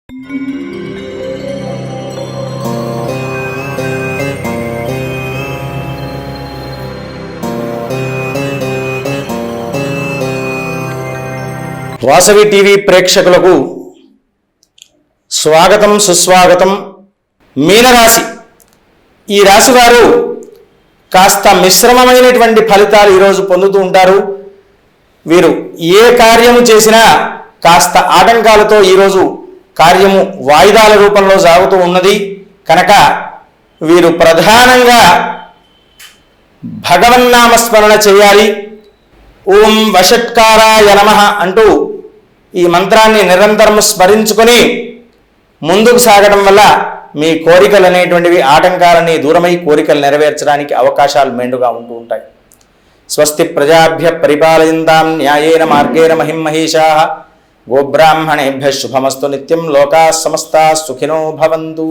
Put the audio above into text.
Vasavi TV ప్రేక్షకులకు స్వాగతం సుస్వాగతం. మీనరాశి, ఈ రాశి వారు కాస్త మిశ్రమమైనటువంటి ఫలితాలు ఈరోజు పొందుతూ ఉంటారు. వీరు ఏ కార్యము చేసినా కాస్త ఆటంకాలతో ఈరోజు కార్యము వాయిదాల రూపంలో సాగుతూ ఉన్నది కనుక వీరు ప్రధానంగా భగవన్నామస్మరణ చేయాలి. ఓం వషట్కారాయ నమః అంటూ ఈ మంత్రాన్ని నిరంతరం స్మరించుకొని ముందుకు సాగడం వల్ల మీ కోరికలు అనేటువంటివి ఆటంకాలని దూరమై కోరికలు నెరవేర్చడానికి అవకాశాలు మెండుగా ఉంటూ ఉంటాయి. స్వస్తి ప్రజాభ్య పరిపాలయంతాం న్యాయేన మార్గేణ మహిమహేషాః గోబ్రాహ్మణేభ్యః శుభమస్తు నిత్యం. లోకాః సమస్తాః సుఖినో భవంతు.